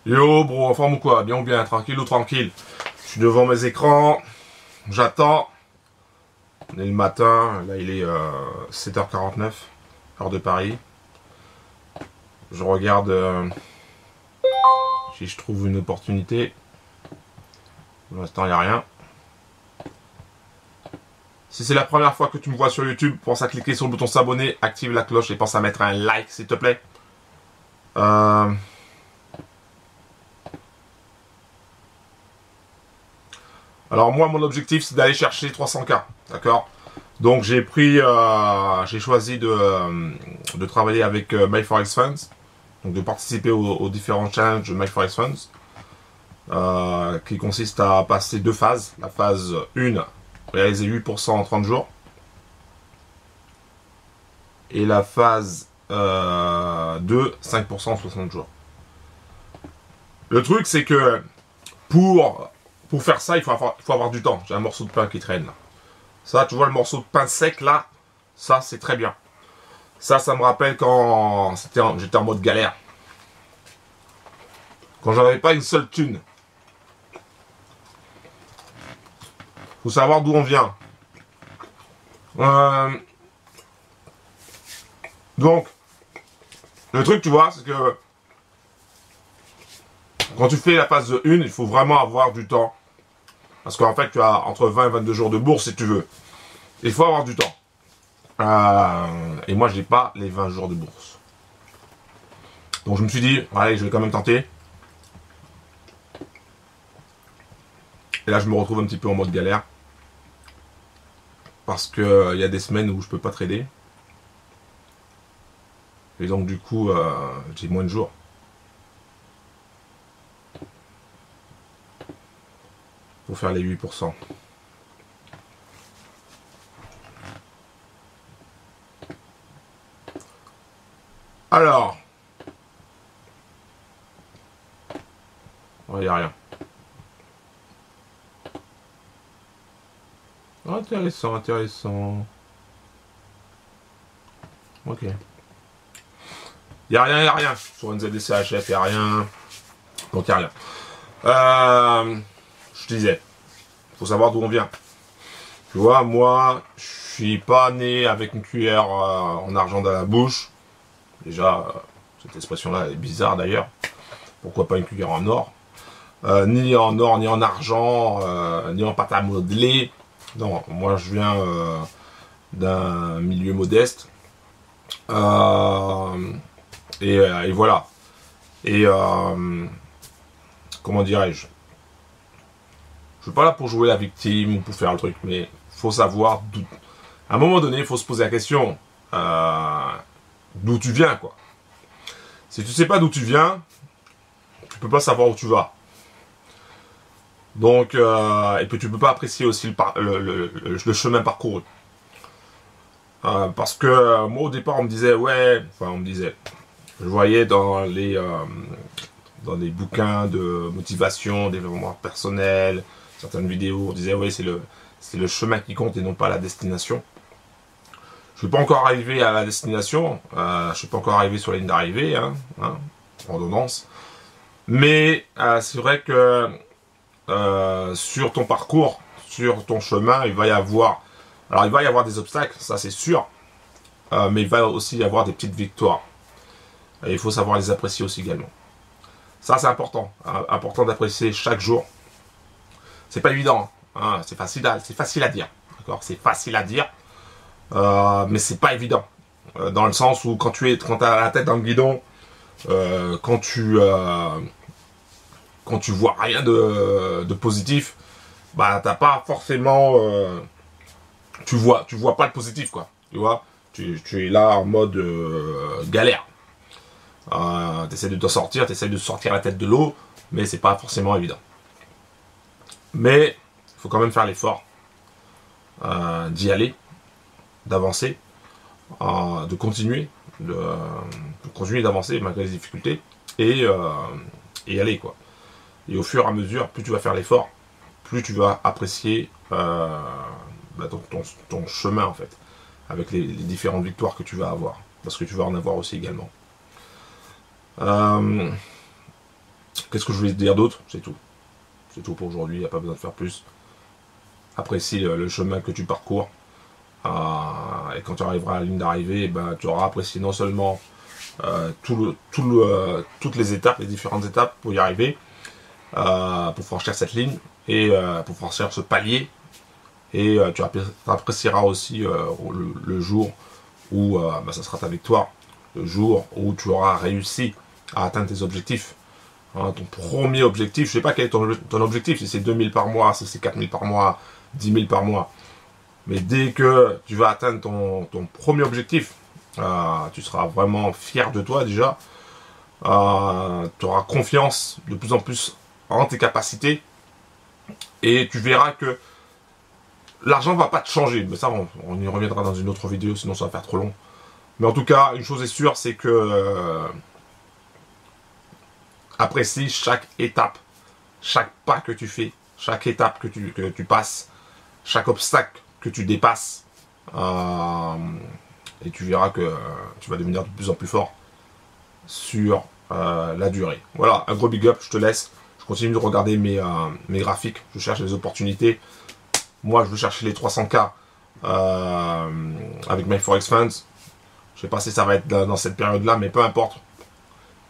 Yo bro, en forme ou quoi? Bien ou bien, tranquille ou tranquille? Je suis devant mes écrans, j'attends. On est le matin, là il est 7h49, heure de Paris. Je regarde si je trouve une opportunité. Pour l'instant il n'y a rien. Si c'est la première fois que tu me vois sur YouTube, pense à cliquer sur le bouton s'abonner, active la cloche et pense à mettre un like s'il te plaît. Alors moi mon objectif c'est d'aller chercher 300K, d'accord? Donc j'ai choisi de travailler avec MyForex Funds, donc de participer aux différents challenges de MyForex Funds, qui consiste à passer deux phases. La phase 1, réaliser 8% en 30 jours, et la phase 2, 5% en 60 jours. Le truc c'est que pour faire ça il faut avoir du temps. J'ai un morceau de pain qui traîne là. Ça, tu vois le morceau de pain sec là, ça c'est très bien. Ça me rappelle quand j'étais en mode galère. Quand j'avais pas une seule thune. Faut savoir d'où on vient. Donc, le truc, tu vois, c'est que quand tu fais la phase 1, il faut vraiment avoir du temps. Parce qu'en fait, tu as entre 20 et 22 jours de bourse si tu veux. Il faut avoir du temps. Et moi, j'ai pas les 20 jours de bourse. Donc, je me suis dit, allez, je vais quand même tenter. Et là, je me retrouve un petit peu en mode galère. Parce que y a des semaines où je peux pas trader. Et donc, du coup, j'ai moins de jours. Pour faire les 8%. Alors, il n'y a rien. Intéressant, intéressant. Ok. Il n'y a rien. Sur NZDCHF, il n'y a rien. Donc, il n'y a rien. Je disais, faut savoir d'où on vient. Tu vois, moi, je suis pas né avec une cuillère en argent dans la bouche. Déjà, cette expression-là est bizarre d'ailleurs. Pourquoi pas une cuillère en or? Ni en or, ni en argent, ni en pâte à modeler. Non, moi je viens d'un milieu modeste. Et voilà. Et comment dirais-je? Je suis pas là pour jouer la victime ou pour faire le truc, mais faut savoir d'où. À un moment donné, il faut se poser la question d'où tu viens, quoi. Si tu sais pas d'où tu viens, tu peux pas savoir où tu vas. Donc, et puis tu peux pas apprécier aussi le chemin parcouru. Parce que moi au départ on me disait je voyais dans les bouquins de motivation, développement personnel, certaines vidéos, on disait ouais c'est le chemin qui compte et non pas la destination. Je suis pas encore arrivé à la destination, je suis pas encore arrivé sur la ligne d'arrivée, redondance. Mais c'est vrai que sur ton parcours, sur ton chemin, il va y avoir des obstacles, ça c'est sûr, mais il va aussi y avoir des petites victoires. Et il faut savoir les apprécier aussi également. Ça c'est important, important d'apprécier chaque jour. C'est pas évident, c'est facile à dire, d'accord, c'est facile à dire, mais c'est pas évident. Dans le sens où quand t'as la tête dans le guidon, quand tu vois rien de positif, bah t'as pas forcément tu vois pas le positif, quoi, tu vois, tu es là en mode galère, t'essaies de t'en sortir, t'essaies de sortir la tête de l'eau, mais c'est pas forcément évident, mais il faut quand même faire l'effort d'y aller, d'avancer, de continuer d'avancer malgré les difficultés, et aller, quoi. Et au fur et à mesure, plus tu vas faire l'effort, plus tu vas apprécier ton chemin, en fait, avec les différentes victoires que tu vas avoir, parce que tu vas en avoir aussi également. Quand Qu'est-ce que je voulais te dire d'autre? C'est tout. C'est tout pour aujourd'hui, il n'y a pas besoin de faire plus. Apprécie le chemin que tu parcours. Et quand tu arriveras à la ligne d'arrivée, ben, tu auras apprécié non seulement toutes les étapes, les différentes étapes pour y arriver, pour franchir cette ligne et pour franchir ce palier. Et tu apprécieras aussi le jour où ben, ça sera ta victoire, le jour où tu auras réussi à atteindre tes objectifs. Hein, ton premier objectif, je ne sais pas quel est ton objectif, si c'est 2000 par mois, si c'est 4000 par mois, 10 000 par mois. Mais dès que tu vas atteindre ton premier objectif, tu seras vraiment fier de toi déjà. Tu auras confiance de plus en plus en tes capacités. Et tu verras que l'argent ne va pas te changer. Mais ça, on y reviendra dans une autre vidéo, sinon ça va faire trop long. Mais en tout cas, une chose est sûre, c'est que apprécie chaque étape, chaque pas que tu fais, chaque étape que tu passes, chaque obstacle que tu dépasses. Et tu verras que tu vas devenir de plus en plus fort sur la durée. Voilà, un gros big up, je te laisse. Je continue de regarder mes graphiques, je cherche les opportunités. Moi, je veux chercher les 300K avec My Forex Funds. Je sais pas si ça va être dans cette période-là, mais peu importe.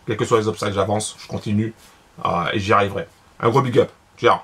Quels que soient les obstacles, j'avance, je continue et j'y arriverai. Un gros big up. Ciao.